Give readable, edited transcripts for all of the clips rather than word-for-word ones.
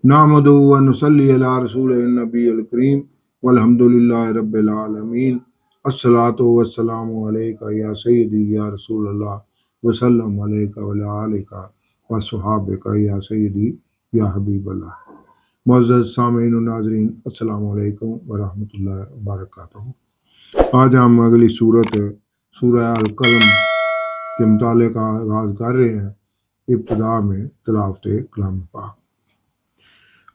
نحمدہ و نصلی علی رسول النبی الکریم والحمدللہ رب العالمین الصلاۃ والسلام علیک یا سیدی یا رسول اللہ وسلم علیک وعلی آلک وصحابک یا سیدی یا حبیب اللہ۔ معزز سامعین و ناظرین، السلام علیکم ورحمۃ اللہ وبرکاتہ۔ آج ہم اگلی سورہ القلم کے مطالعے کا آغاز کر رہے ہیں۔ ابتدا میں تلاوت کلام پاک۔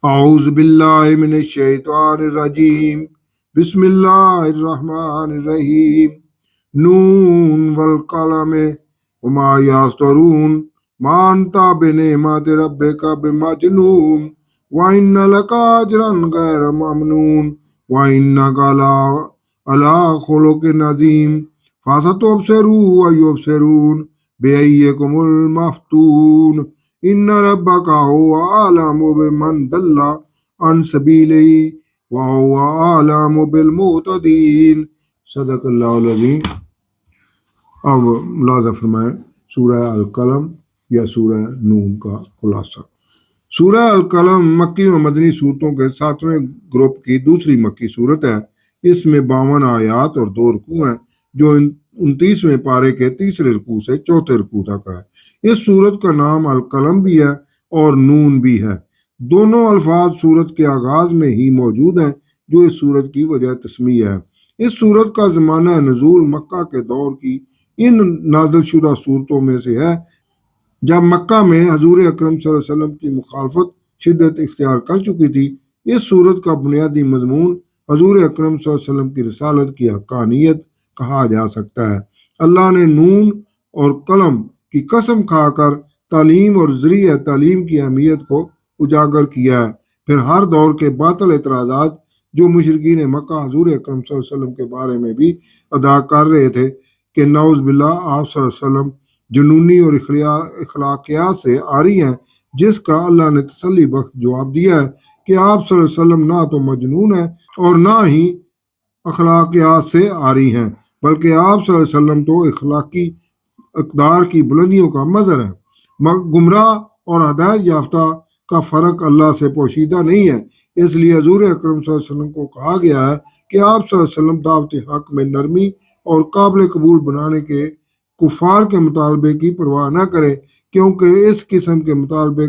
اعوذ باللہ من الشیطان الرجیم، بسم اللہ الرحمن الرحیم۔ نون والقلم وما یسطرون ما انت بنعمت ربک بمجنون وان لک اجرا غیر ممنون وانک علی خلق عظیم فستبصروا ویبصرون بأیکم المفتون ان ربک هو اعلم بمن ضل عن سبیلہ وهو اعلم بالمہتدین۔ صدق اللہ العظیم۔ اب ملاحظہ فرمائیں سورہ القلم یا سورہ نون کا خلاصہ۔ سورہ القلم مکی و مدنی صورتوں کے 7ویں گروپ کی دوسری مکی صورت ہے۔ اس میں 52 آیات اور 2 رکوع ہیں جو 29ویں پارے کے تیسرے رکوع سے چوتھے رکوع تک ہے۔ اس صورت کا نام القلم بھی ہے اور نون بھی ہے۔ دونوں الفاظ صورت کے آغاز میں ہی موجود ہیں جو اس صورت کی وجہ تسمیہ ہے۔ اس صورت کا زمانہ نزول مکہ کے دور کی ان نازل شدہ صورتوں میں سے ہے جب مکہ میں حضور اکرم صلی اللہ علیہ وسلم کی مخالفت شدت اختیار کر چکی تھی۔ اس صورت کا بنیادی مضمون حضور اکرم صلی اللہ علیہ وسلم کی رسالت کی حقانیت کہا جا سکتا ہے۔ اللہ نے نون اور قلم کی قسم کھا کر تعلیم اور ذریعہ تعلیم کی اہمیت کو اجاگر کیا ہے۔ پھر ہر دور کے باطل اعتراضات جو مشرکین مکہ حضور اکرم صلی اللہ علیہ وسلم کے بارے میں بھی ادا کر رہے تھے کہ نعوذ باللہ آپ صلی اللہ علیہ وسلم جنونی اور اخلاقیات سے عاری ہیں، جس کا اللہ نے تسلی بخش جواب دیا ہے کہ آپ صلی اللہ علیہ وسلم نہ تو مجنون ہیں اور نہ ہی اخلاقیات سے عاری ہیں، بلکہ آپ صلی اللہ علیہ وسلم تو اخلاقی اقدار کی بلندیوں کا مظہر ہے۔ گمراہ اور ہدایت یافتہ کا فرق اللہ سے پوشیدہ نہیں ہے۔ اس لیے حضور اکرم صلی اللہ علیہ وسلم کو کہا گیا ہے کہ آپ صلی اللہ علیہ وسلم دعوت حق میں نرمی اور قابل قبول بنانے کے کفار کے مطالبے کی پرواہ نہ کرے، کیونکہ اس قسم کے مطالبے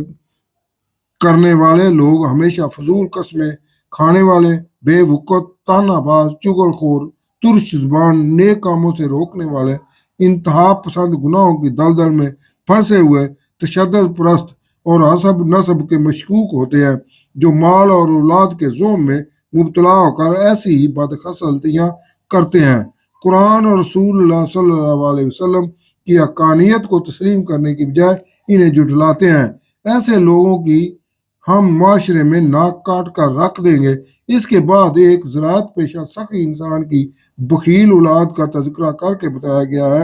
کرنے والے لوگ ہمیشہ فضول قسمیں کھانے والے، بے وقت، طعنہ باز، چغل خور، ترش زبان، نیک کاموں سے روکنے والے، انتہا پسند گناہوں کی دلدل میں پھنسے ہوئے، تشدد پرست اور حسب نسب کے مشکوک ہوتے ہیں، جو مال اور اولاد کے زوم میں مبتلا ہو کر ایسی ہی بدخصلتیاں کرتے ہیں۔ قرآن اور رسول اللہ صلی اللہ علیہ وسلم کی حقانیت کو تسلیم کرنے کی بجائے انہیں جھٹلاتے ہیں۔ ایسے لوگوں کی ہم معاشرے میں ناک کاٹ کر رکھ دیں گے۔ اس کے بعد ایک زراعت پیشہ سخی انسان کی بخیل اولاد کا تذکرہ کر کے بتایا گیا ہے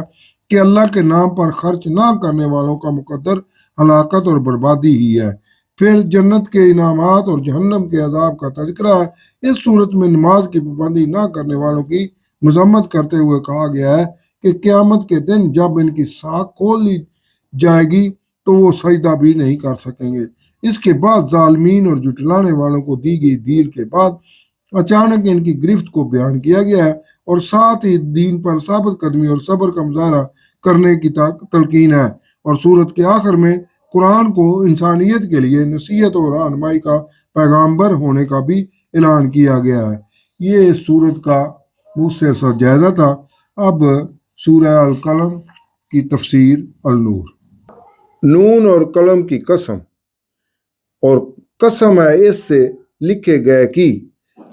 کہ اللہ کے نام پر خرچ نہ کرنے والوں کا مقدر ہلاکت اور بربادی ہی ہے۔ پھر جنت کے انعامات اور جہنم کے عذاب کا تذکرہ ہے۔ اس صورت میں نماز کی پابندی نہ کرنے والوں کی مذمت کرتے ہوئے کہا گیا ہے کہ قیامت کے دن جب ان کی ساکھ کھول لی جائے گی تو وہ سجدہ بھی نہیں کر سکیں گے۔ اس کے بعد ظالمین اور جھٹلانے والوں کو دی گئی ڈیل کے بعد اچانک ان کی گرفت کو بیان کیا گیا ہے اور ساتھ ہی دین پر ثابت قدمی اور صبر کا مظاہرہ کرنے کی تلقین ہے، اور سورت کے آخر میں قرآن کو انسانیت کے لیے نصیحت اور رہنمائی کا پیغامبر ہونے کا بھی اعلان کیا گیا ہے۔ یہ اس سورت کا مختصر جائزہ تھا۔ اب سورہ القلم کی تفسیر النور۔ نون اور قلم کی قسم، اور قسم ہے اس سے لکھے گئے کی۔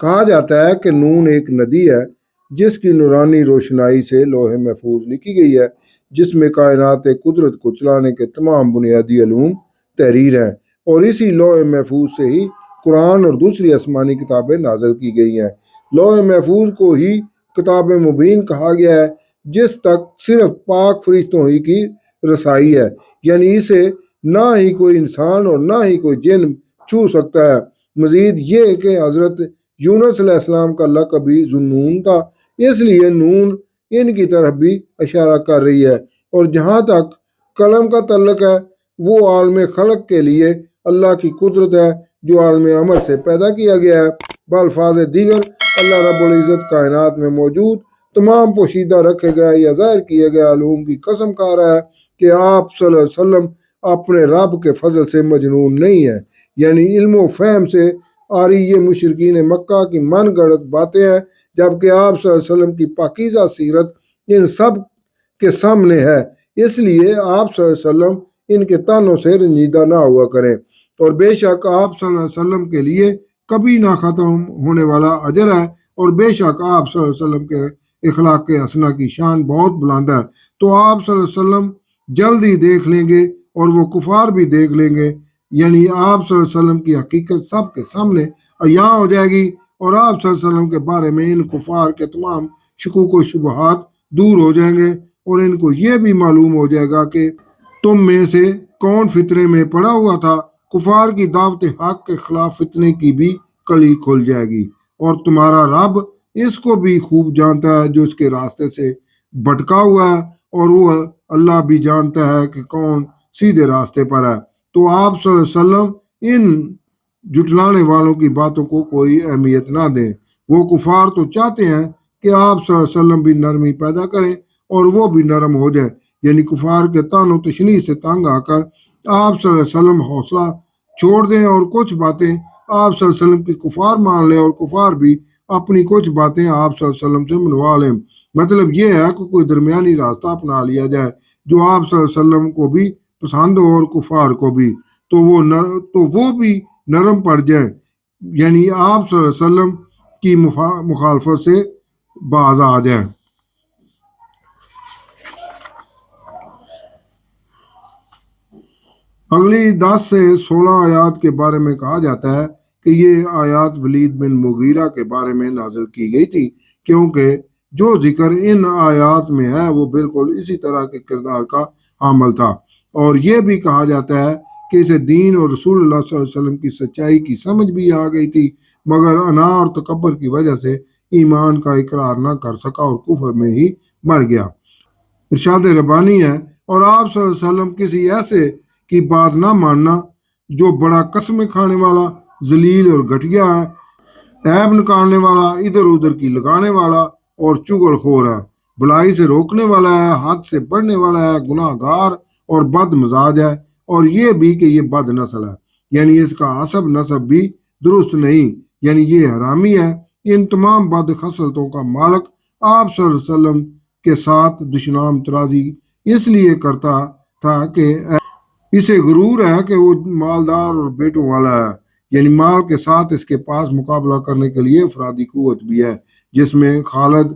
کہا جاتا ہے کہ نون ایک ندی ہے جس کی نورانی روشنائی سے لوح محفوظ لکھی گئی ہے، جس میں کائنات قدرت کو چلانے کے تمام بنیادی علوم تحریر ہیں، اور اسی لوح محفوظ سے ہی قرآن اور دوسری آسمانی کتابیں نازل کی گئی ہیں۔ لوح محفوظ کو ہی کتاب مبین کہا گیا ہے، جس تک صرف پاک فرشتوں ہی کی رسائی ہے، یعنی اسے نہ ہی کوئی انسان اور نہ ہی کوئی جن چھو سکتا ہے۔ مزید یہ کہ حضرت یونس علیہ السلام کا لقب بھی ذوالنون تھا، اس لیے نون ان کی طرف بھی اشارہ کر رہی ہے۔ اور جہاں تک قلم کا تعلق ہے، وہ عالم خلق کے لیے اللہ کی قدرت ہے جو عالم امر سے پیدا کیا گیا ہے۔ بالفاظ دیگر اللہ رب العزت کائنات میں موجود تمام پوشیدہ رکھے گئے یا ظاہر کیے گئے علوم کی قسم کھا رہا ہے کہ آپ صلی اللہ علیہ وسلم اپنے رب کے فضل سے مجنون نہیں ہے، یعنی علم و فہم سے آری یہ مشرکین مکہ کی من گڑت باتیں ہیں، جبکہ آپ صلی اللہ علیہ وسلم کی پاکیزہ سیرت ان سب کے سامنے ہے۔ اس لیے آپ صلی اللہ علیہ وسلم ان کے طعنوں سے رنجیدہ نہ ہوا کریں، اور بے شک آپ صلی اللہ علیہ وسلم کے لیے کبھی نہ ختم ہونے والا اجر ہے، اور بے شک آپ صلی اللہ علیہ وسلم کے اخلاق حسنہ کی شان بہت بلند ہے۔ تو آپ صلی اللہ علیہ وسلم جلد ہی دیکھ لیں گے اور وہ کفار بھی دیکھ لیں گے، یعنی آپ صلی اللہ علیہ وسلم کی حقیقت سب کے سامنے عیاں ہو جائے گی، اور آپ صلی اللہ علیہ وسلم کے بارے میں ان کفار کے تمام شکوک و شبہات دور ہو جائیں گے، اور ان کو یہ بھی معلوم ہو جائے گا کہ تم میں سے کون فتنے میں پڑا ہوا تھا۔ کفار کی دعوت حق کے خلاف فتنے کی بھی کلی کھل جائے گی، اور تمہارا رب اس کو بھی خوب جانتا ہے جو اس کے راستے سے بھٹکا ہوا ہے، اور وہ اللہ بھی جانتا ہے کہ کون سیدھے راستے پر ہے۔ تو آپ صلی اللہ علیہ وسلم ان جھٹلانے والوں کی باتوں کو کوئی اہمیت نہ دیں۔ وہ کفار تو چاہتے ہیں کہ آپ صلی اللہ علیہ وسلم بھی نرمی پیدا کریں اور وہ بھی نرم ہو جائے، یعنی کفار کے طعن و تشنیع سے تنگ آ کر آپ صلی اللہ علیہ وسلم حوصلہ چھوڑ دیں، اور کچھ باتیں آپ صلی اللہ علیہ وسلم کی کفار مان لیں، اور کفار بھی اپنی کچھ باتیں آپ صلی اللہ علیہ وسلم سے منوا لیں۔ مطلب یہ ہے کہ کوئی درمیانی راستہ اپنا لیا جائے جو آپ صلی اللہ علیہ وسلم کو بھی پسند ہو اور کفار کو بھی، تو وہ بھی نرم پڑ جائیں، یعنی آپ صلی اللہ علیہ وسلم کی مخالفت سے باز آ جائیں۔ اگلی 10 سے 16 آیات کے بارے میں کہا جاتا ہے کہ یہ آیات ولید بن مغیرہ کے بارے میں نازل کی گئی تھی، کیونکہ جو ذکر ان آیات میں ہے وہ بالکل اسی طرح کے کردار کا حامل تھا، اور یہ بھی کہا جاتا ہے کہ اسے دین اور رسول اللہ صلی اللہ علیہ وسلم کی سچائی کی سمجھ بھی آ گئی تھی، مگر انا اور تکبر کی وجہ سے ایمان کا اقرار نہ کر سکا اور کفر میں ہی مر گیا۔ ارشاد ربانی ہے، اور آپ صلی اللہ علیہ وسلم کسی ایسے کی بات نہ ماننا جو بڑا قسمیں کھانے والا، ذلیل اور گھٹیا ہے، عیب نکالنے والا، ادھر ادھر کی لگانے والا اور چغل خور ہے، بلائی سے روکنے والا ہے، حد سے بڑھنے والا ہے، گناہ گار اور بد مزاج ہے، اور یہ بھی کہ یہ بد نسل ہے، یعنی اس کا حسب نسب بھی درست نہیں، یعنی یہ حرامی ہے۔ ان تمام بد خصلتوں کا مالک آپ صلی اللہ علیہ وسلم کے ساتھ دشنام ترازی اس لیے کرتا تھا کہ اسے غرور ہے کہ وہ مالدار اور بیٹوں والا ہے، یعنی مال کے ساتھ اس کے پاس مقابلہ کرنے کے لیے افرادی قوت بھی ہے، جس میں خالد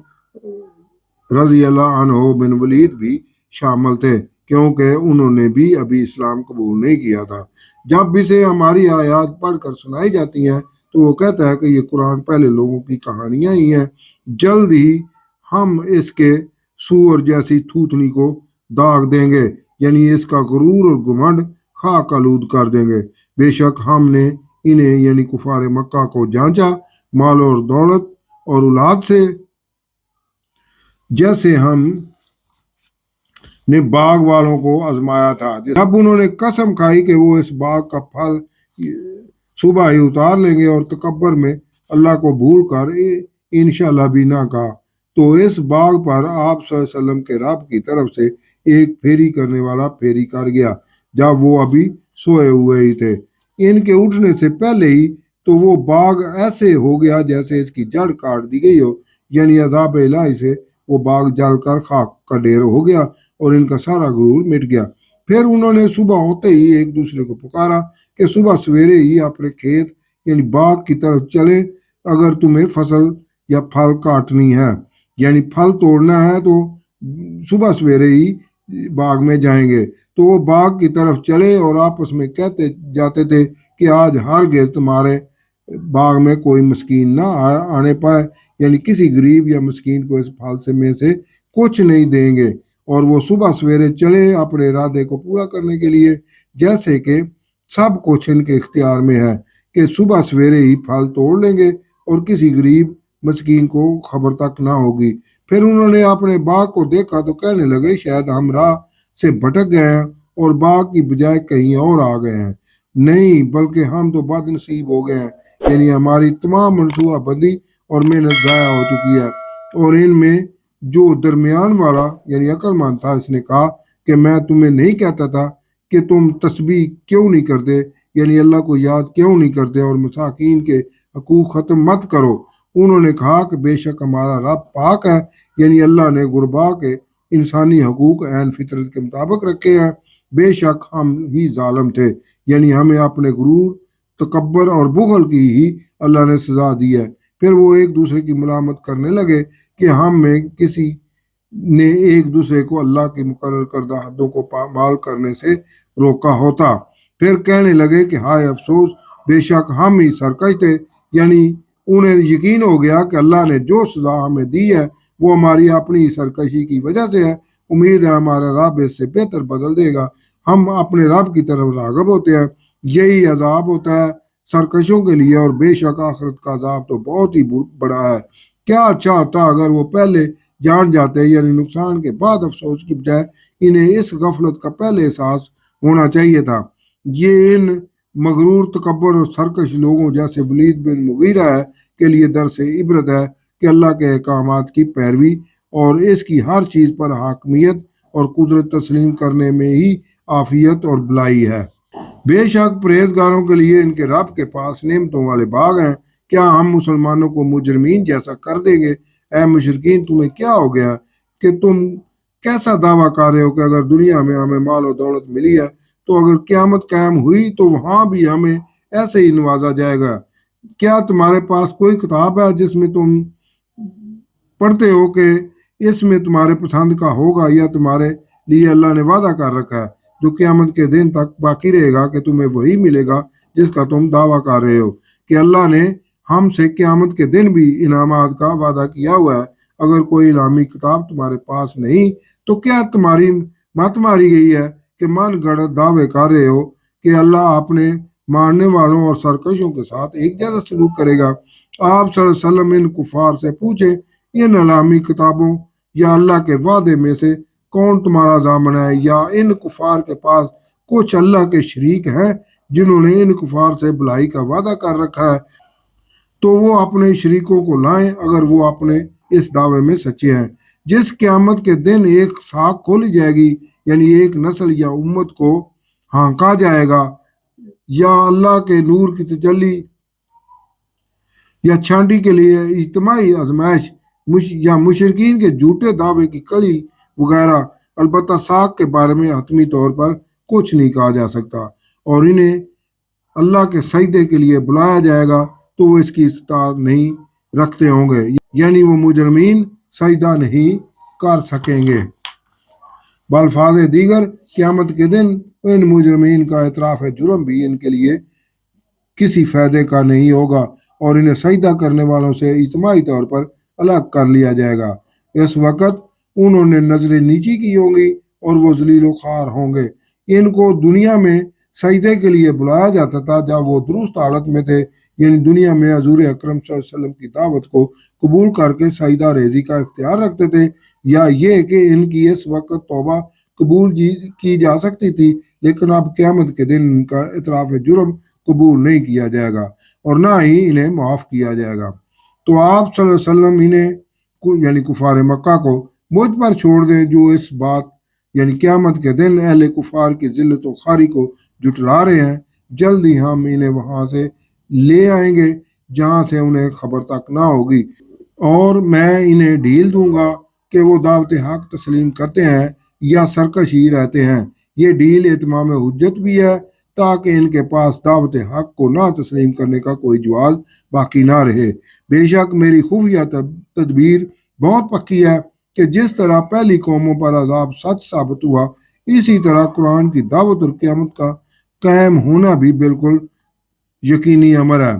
رضی اللہ عنہ بن ولید بھی شامل تھے، کیونکہ انہوں نے بھی ابھی اسلام قبول نہیں کیا تھا۔ جب اسے ہماری آیات پڑھ کر سنائی جاتی ہیں تو وہ کہتا ہے کہ یہ قرآن پہلے لوگوں کی کہانیاں ہی ہیں، جلد ہی ہم اس کے سور جیسی تھوتنی کو داغ دیں گے، یعنی اس کا غرور اور گھمنڈ خاک آلود کر دیں گے۔ بے شک ہم نے انہیں یعنی کفار مکہ کو جانچا مال اور دولت اور اولاد سے، جیسے ہم نے باغ والوں کو آزمایا تھا، جب انہوں نے قسم کھائی کہ وہ اس باغ کا پھل صبح ہی اتار لیں گے، اور تکبر میں اللہ کو بھول کر انشاءاللہ بھی نہ کہا، تو اس باغ پر آپ صلی اللہ علیہ وسلم کے رب کی طرف سے ایک پھیری کرنے والا پھیری کر گیا جب وہ ابھی سوئے ہوئے ہی تھے۔ ان کے اٹھنے سے پہلے ہی تو وہ باغ ایسے ہو گیا جیسے اس کی جڑ کاٹ دی گئی ہو، یعنی عذاب الہی سے وہ باغ جل کر خاک کا ڈھیر ہو گیا اور ان کا سارا غرور مٹ گیا۔ پھر انہوں نے صبح ہوتے ہی ایک دوسرے کو پکارا کہ صبح سویرے ہی اپنے کھیت یعنی باغ کی طرف چلیں، اگر تمہیں فصل یا پھل کاٹنی ہے، یعنی پھل توڑنا ہے تو صبح سویرے ہی باغ میں جائیں گے۔ تو وہ باغ کی طرف چلے اور آپس میں کہتے جاتے تھے کہ آج ہرگز تمہارے باغ میں کوئی مسکین نہ آنے پائے، یعنی کسی غریب یا مسکین کو اس پھل میں سے کچھ نہیں دیں گے۔ اور وہ صبح سویرے چلے اپنے ارادے کو پورا کرنے کے لیے، جیسے کہ سب کچھ ان کے اختیار میں ہے کہ صبح سویرے ہی پھل توڑ لیں گے اور کسی غریب مسکین کو خبر تک نہ ہوگی۔ پھر انہوں نے اپنے باغ کو دیکھا تو کہنے لگے شاید ہم راہ سے بھٹک گئے ہیں اور باغ کی بجائے کہیں اور آ گئے ہیں، نہیں بلکہ ہم تو بد نصیب ہو گئے ہیں، یعنی ہماری تمام منصوبہ بندی اور محنت ضائع ہو چکی ہے۔ اور ان میں جو درمیان والا یعنی عقل مند تھا، اس نے کہا کہ میں تمہیں نہیں کہتا تھا کہ تم تسبیح کیوں نہیں کرتے، یعنی اللہ کو یاد کیوں نہیں کرتے اور مساکین کے حقوق ختم مت کرو۔ انہوں نے کہا کہ بے شک ہمارا رب پاک ہے، یعنی اللہ نے غربا کے انسانی حقوق عین فطرت کے مطابق رکھے ہیں۔ بے شک ہم ہی ظالم تھے، یعنی ہمیں اپنے غرور، تکبر اور بخل کی ہی اللہ نے سزا دی ہے۔ پھر وہ ایک دوسرے کی ملامت کرنے لگے کہ ہم میں کسی نے ایک دوسرے کو اللہ کی مقرر کردہ حدوں کو پامال کرنے سے روکا ہوتا۔ پھر کہنے لگے کہ ہائے افسوس، بے شک ہم ہی سرکش تھے، یعنی انہیں یقین ہو گیا کہ اللہ نے جو سزا ہمیں دی ہے وہ ہماری اپنی سرکشی کی وجہ سے ہے۔ امید ہے ہمارا رب اس سے بہتر بدل دے گا۔ ہم اپنے رب کی طرف راغب ہوتے ہیں، یہی عذاب ہوتا ہے سرکشوں کے لیے، اور بے شک آخرت کا عذاب تو بہت ہی بڑا ہے۔ کیا اچھا ہوتا اگر وہ پہلے جان جاتے، یعنی نقصان کے بعد افسوس کی بجائے انہیں اس غفلت کا پہلے احساس ہونا چاہیے تھا۔ یہ ان مغرور، تکبر اور سرکش لوگوں جیسے ولید بن مغیرہ ہے کے لیے درس عبرت ہے کہ اللہ کے احکامات کی پیروی اور اس کی ہر چیز پر حاکمیت اور قدرت تسلیم کرنے میں ہی عافیت اور بلائی ہے۔ بے شک پرہیزگاروں کے لیے ان کے رب کے پاس نعمتوں والے باغ ہیں۔ کیا ہم مسلمانوں کو مجرمین جیسا کر دیں گے؟ اے مشرکین، تمہیں کیا ہو گیا کہ تم کیسا دعویٰ کر رہے ہو کہ اگر دنیا میں ہمیں مال و دولت ملی ہے تو اگر قیامت قائم ہوئی تو وہاں بھی ہمیں ایسے ہی نوازا جائے گا؟ کیا تمہارے پاس کوئی کتاب ہے جس میں تم پڑھتے ہو کہ اس میں تمہارے پسند کا ہوگا، یا تمہارے لیے اللہ نے وعدہ کر رکھا ہے جو قیامت کے دن تک باقی رہے گا کہ تمہیں وہی ملے گا جس کا تم دعویٰ کر رہے ہو؟ کہ اللہ نے ہم سے قیامت کے دن بھی انعامات کا وعدہ کیا ہوا ہے۔ اگر کوئی الہامی کتاب تمہارے پاس نہیں تو کیا تمہاری مت ماری گئی ہے کہ من گڑت دعوے کر رہے ہو کہ اللہ اپنے ماننے والوں اور سرکشوں کے ساتھ ایک جیسا سلوک کرے گا؟ آپ صلی اللہ علیہ وسلم ان کفار سے پوچھیں، ان الہامی کتابوں یا اللہ کے وعدے میں سے کون تمہارا ضامن ہے؟ یا ان کفار کے پاس کچھ اللہ کے شریک ہیں جنہوں نے ان کفار سے بھلائی کا وعدہ کر رکھا ہے؟ تو وہ اپنے شریکوں کو لائیں اگر وہ اپنے اس دعوے میں سچے ہیں۔ جس قیامت کے دن ایک ساکھ کھولی جائے گی، یعنی ایک نسل یا امت کو ہانکا جائے گا، یا اللہ کے نور کی تجلی یا چھانٹی کے لیے اجتماعی آزمائش، یا مشرکین کے جھوٹے دعوے کی کڑی وغیرہ، البتہ ساکھ کے بارے میں حتمی طور پر کچھ نہیں کہا جا سکتا، اور انہیں اللہ کے سجدے کے لیے بلایا جائے گا تو وہ اس کی استطاعت نہیں رکھتے ہوں گے، یعنی وہ مجرمین سجدہ نہیں کر سکیں گے۔ بالفاظ دیگر قیامت کے دن ان مجرمین کا اعتراف جرم بھی ان کے لیے کسی فائدے کا نہیں ہوگا، اور انہیں سجدہ کرنے والوں سے اجتماعی طور پر الگ کر لیا جائے گا۔ اس وقت انہوں نے نظریں نیچی کی ہوں گی اور وہ ذلیل و خوار ہوں گے۔ ان کو دنیا میں سجدے کے لیے بلایا جاتا تھا جب وہ درست حالت میں تھے، یعنی دنیا میں حضور اکرم صلی اللہ علیہ وسلم کی دعوت کو قبول کر کے سجدہ ریزی کا اختیار رکھتے تھے، یا یہ کہ ان کی اس وقت توبہ قبول کی جا سکتی تھی، لیکن اب قیامت کے دن ان کا اعتراف جرم قبول نہیں کیا جائے گا اور نہ ہی انہیں معاف کیا جائے گا۔ تو آپ صلی اللہ علیہ وسلم انہیں یعنی کفار مکہ کو مجھ پر چھوڑ دیں جو اس بات یعنی قیامت کے دن اہل کفار کی ذلت و خواری کو جٹلا رہے ہیں۔ جلد ہی ہم انہیں وہاں سے لے آئیں گے جہاں سے انہیں خبر تک نہ ہوگی، اور میں انہیں ڈھیل دوں گا کہ وہ دعوت حق تسلیم کرتے ہیں یا سرکش ہی رہتے ہیں۔ یہ ڈھیل اتمام حجت بھی ہے تاکہ ان کے پاس دعوت حق کو نہ تسلیم کرنے کا کوئی جواز باقی نہ رہے۔ بے شک میری خفیہ تدبیر بہت پکی ہے کہ جس طرح پہلی قوموں پر عذاب سچ ثابت ہوا، اسی طرح قرآن کی دعوت اور قیامت کا قائم ہونا بھی بالکل یقینی امر ہے۔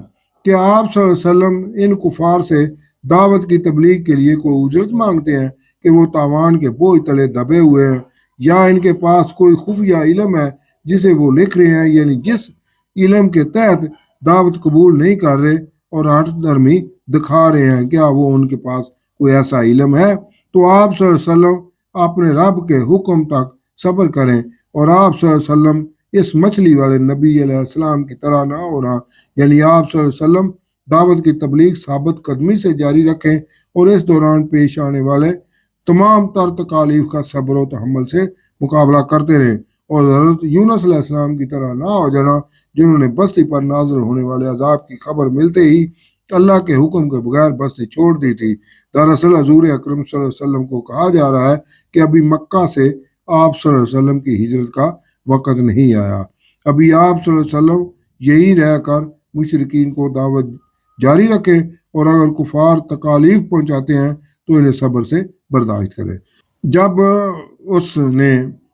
کہ آپ صلی اللہ علیہ وسلم ان کفار سے دعوت کی تبلیغ کے لیے کوئی اجرت مانگتے ہیں کہ وہ تاوان کے بوجھ تلے دبے ہوئے ہیں، یا ان کے پاس کوئی خفیہ علم ہے جسے وہ لکھ رہے ہیں، یعنی جس علم کے تحت دعوت قبول نہیں کر رہے اور ہٹ درمی دکھا رہے ہیں؟ کیا وہ ان کے پاس کوئی ایسا علم ہے؟ تو آپ صلی اللہ علیہ وسلم اپنے رب کے حکم تک صبر کریں، اور آپ صلی اللہ علیہ وسلم اس مچھلی والے نبی علیہ السلام کی طرح نہ ہونا، یعنی آپ صلی اللہ علیہ وسلم دعوت کی تبلیغ ثابت قدمی سے جاری رکھیں اور اس دوران پیش آنے والے تمام تر تکالیف کا صبر و تحمل سے مقابلہ کرتے رہیں، اور حضرت یونس علیہ السلام کی طرح نہ ہو جانا جنہوں نے بستی پر نازل ہونے والے عذاب کی خبر ملتے ہی اللہ کے حکم کے بغیر بستی چھوڑ دی تھی۔ دراصل حضور اکرم صلی اللہ علیہ وسلم کو کہا جا رہا ہے کہ ابھی مکہ سے آپ صلی اللہ علیہ وسلم کی ہجرت کا وقت نہیں آیا، ابھی آپ صلی اللہ علیہ وسلم یہی رہ کر مشرکین کو دعوت جاری رکھے، اور اگر کفار تکالیف پہنچاتے ہیں تو انہیں صبر سے برداشت کرے۔ جب اس نے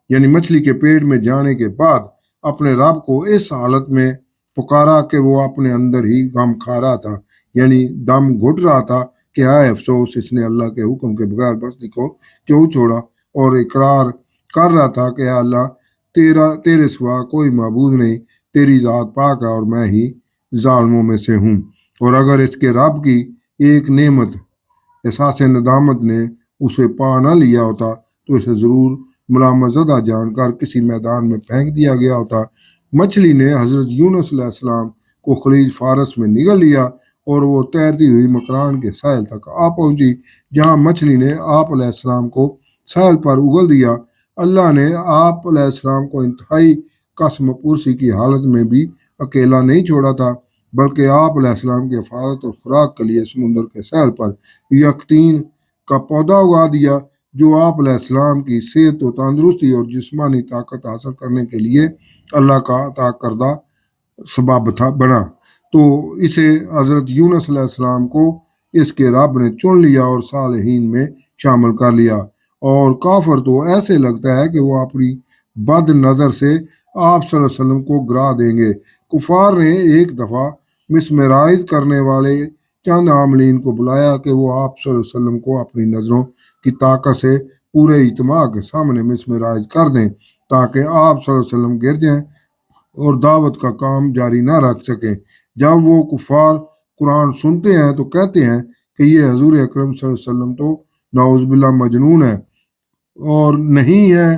یعنی مچھلی کے پیٹ میں جانے کے بعد اپنے رب کو اس حالت میں پکارا کہ وہ اپنے اندر ہی غم کھا رہا تھا، یعنی دم گھٹ رہا تھا کہ ہائے افسوس، اس نے اللہ کے حکم کے بغیر بستی کو کیوں چھوڑا، اور اقرار کر رہا تھا کہ اے اللہ تیرے سوا کوئی معبود نہیں، تیری ذات پاک ہے اور میں ہی ظالموں میں سے ہوں، اور اگر اس کے رب کی ایک نعمت احساس ندامت نے اسے پا نہ لیا ہوتا تو اسے ضرور ملامت زدہ جان کر کسی میدان میں پھینک دیا گیا ہوتا۔ مچھلی نے حضرت یونس علیہ السلام کو خلیج فارس میں نگل لیا اور وہ تیرتی ہوئی مکران کے ساحل تک آ پہنچی، جہاں مچھلی نے آپ علیہ السلام کو ساحل پر اگل دیا۔ اللہ نے آپ علیہ السلام کو انتہائی قسم پرسی کی حالت میں بھی اکیلا نہیں چھوڑا تھا، بلکہ آپ علیہ السلام کی حفاظت اور خوراک کے لیے سمندر کے ساحل پر یقطین کا پودا اگا دیا، جو آپ علیہ السلام کی صحت و تندرستی اور جسمانی طاقت حاصل کرنے کے لیے اللہ کا عطا کردہ سبب بنا۔ تو اسے حضرت یونس علیہ السلام کو اس کے رب نے چن لیا اور صالحین میں شامل کر لیا، اور کافر تو ایسے لگتا ہے کہ وہ اپنی بد نظر سے آپ صلی اللہ علیہ وسلم کو گرا دیں گے۔ کفار نے ایک دفعہ مسمرائز کرنے والے چند عاملین کو بلایا کہ وہ آپ صلی اللہ علیہ وسلم کو اپنی نظروں کی طاقت سے پورے اجتماع کے سامنے مسمرائز کر دیں تاکہ آپ صلی اللہ علیہ وسلم گر جائیں اور دعوت کا کام جاری نہ رکھ سکیں۔ جب وہ کفار قرآن سنتے ہیں تو کہتے ہیں کہ یہ حضور اکرم صلی اللہ علیہ وسلم تو نعوذ باللہ مجنون ہے، اور نہیں ہے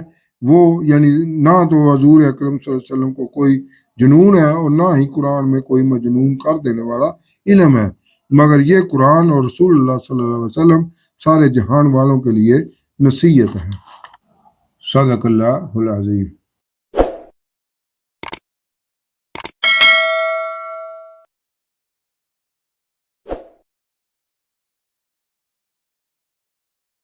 وہ، یعنی نہ تو حضور اکرم صلی اللہ علیہ وسلم کو کوئی جنون ہے اور نہ ہی قرآن میں کوئی مجنون کر دینے والا علم ہے، مگر یہ قرآن اور رسول اللہ صلی اللہ علیہ وسلم سارے جہان والوں کے لیے نصیحت ہے۔ صدق اللہ العظیم۔